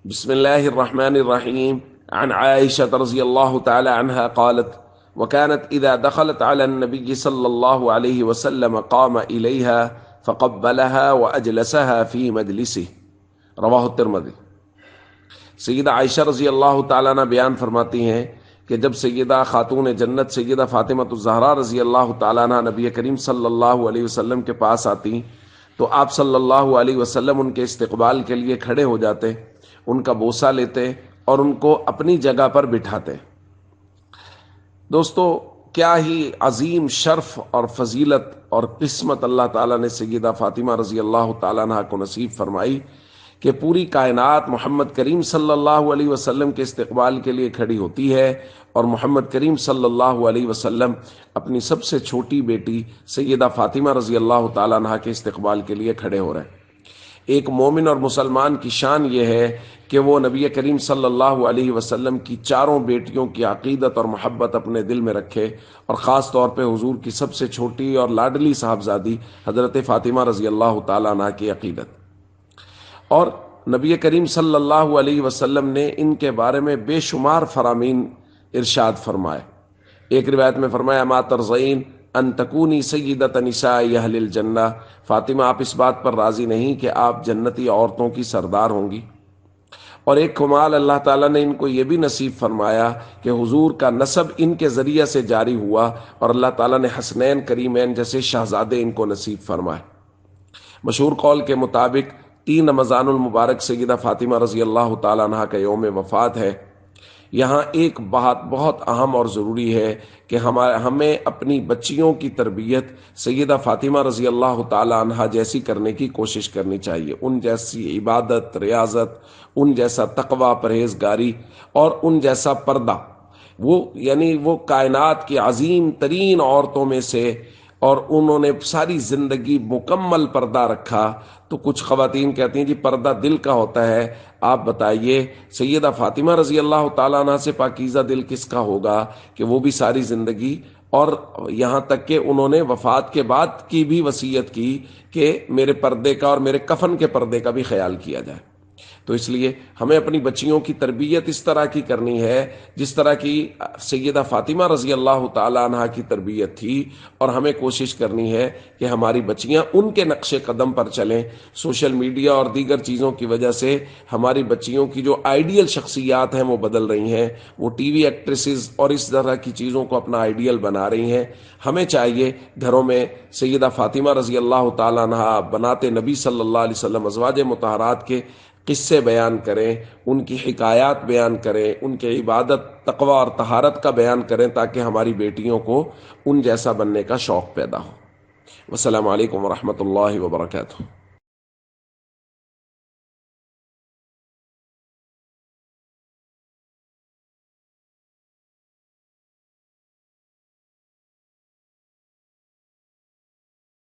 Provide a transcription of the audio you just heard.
بسم الله الرحمن الرحيم. عن عائشة رضي الله تعالى عنها قالت: وكانت إذا دخلت على النبي صلى الله عليه وسلم قام إليها فقبلها وأجلسها في مجلسه. رواہ الترمذی۔ سیدہ عائشہ رضی اللہ تعالیٰ عنہ بیان فرماتی ہیں کہ جب سیدہ خاتون جنت سیدہ فاطمہ الزہرا رضی اللہ تعالیٰ عنہ نبی کریم صلی اللہ علیہ وسلم کے پاس آتی تو آپ صلی اللہ علیہ وسلم ان کے استقبال کے لیے کھڑے ہو جاتے، ان کا بوسہ لیتے اور ان کو اپنی جگہ پر بٹھاتے۔ دوستو، کیا ہی عظیم شرف اور فضیلت اور قسمت اللہ تعالیٰ نے سیدہ فاطمہ رضی اللہ تعالیٰ عنہ کو نصیب فرمائی کہ پوری کائنات محمد کریم صلی اللہ علیہ وسلم کے استقبال کے لیے کھڑی ہوتی ہے، اور محمد کریم صلی اللہ علیہ وسلم اپنی سب سے چھوٹی بیٹی سیدہ فاطمہ رضی اللہ تعالیٰ عنہ کے استقبال کے لیے کھڑے ہو رہے ہیں۔ ایک مومن اور مسلمان کی شان یہ ہے کہ وہ نبی کریم صلی اللہ علیہ وسلم کی چاروں بیٹیوں کی عقیدت اور محبت اپنے دل میں رکھے، اور خاص طور پہ حضور کی سب سے چھوٹی اور لاڈلی صاحبزادی حضرت فاطمہ رضی اللہ تعالیٰ عنہ کی عقیدت۔ اور نبی کریم صلی اللہ علیہ وسلم نے ان کے بارے میں بے شمار فرامین ارشاد فرمائے۔ ایک روایت میں فرمایا: اما ترضین ان تکونی سیدۃ نساء اہل الجنہ، فاطمہ آپ اس بات پر راضی نہیں کہ آپ جنتی عورتوں کی سردار ہوں گی؟ اور ایک کمال اللہ تعالیٰ نے ان کو یہ بھی نصیب فرمایا کہ حضور کا نسب ان کے ذریعے سے جاری ہوا، اور اللہ تعالیٰ نے حسنین کریمین جیسے شہزادے ان کو نصیب فرمائے۔ مشہور قول کے مطابق 3 رمضان المبارک سیدہ فاطمہ رضی اللہ تعالیٰ عنہ کا یوم وفات ہے۔ یہاں ایک بات بہت اہم اور ضروری ہے کہ ہمیں اپنی بچیوں کی تربیت سیدہ فاطمہ رضی اللہ تعالی عنہا جیسی کرنے کی کوشش کرنی چاہیے۔ ان جیسی عبادت، ریاضت، ان جیسا تقوی، پرہیزگاری اور ان جیسا پردہ، وہ کائنات کی عظیم ترین عورتوں میں سے، اور انہوں نے ساری زندگی مکمل پردہ رکھا۔ تو کچھ خواتین کہتی ہیں جی پردہ دل کا ہوتا ہے، آپ بتائیے سیدہ فاطمہ رضی اللہ تعالیٰ عنہ سے پاکیزہ دل کس کا ہوگا کہ وہ بھی ساری زندگی، اور یہاں تک کہ انہوں نے وفات کے بعد کی بھی وصیت کی کہ میرے پردے کا اور میرے کفن کے پردے کا بھی خیال کیا جائے۔ تو اس لیے ہمیں اپنی بچیوں کی تربیت اس طرح کی کرنی ہے جس طرح کی سیدہ فاطمہ رضی اللہ تعالی عنہا کی تربیت تھی، اور ہمیں کوشش کرنی ہے کہ ہماری بچیاں ان کے نقش قدم پر چلیں۔ سوشل میڈیا اور دیگر چیزوں کی وجہ سے ہماری بچیوں کی جو آئیڈیل شخصیات ہیں وہ بدل رہی ہیں، وہ ٹی وی ایکٹریسز اور اس طرح کی چیزوں کو اپنا آئیڈیل بنا رہی ہیں۔ ہمیں چاہیے گھروں میں سیدہ فاطمہ رضی اللہ تعالی عنہا، بنات نبی صلی اللہ علیہ وسلم، ازواج مطہرات کے قصے بیان کریں، ان کی حکایات بیان کریں، ان کے عبادت، تقوی اور طہارت کا بیان کریں، تاکہ ہماری بیٹیوں کو ان جیسا بننے کا شوق پیدا ہو۔ والسلام علیکم ورحمۃ اللہ وبرکاتہ۔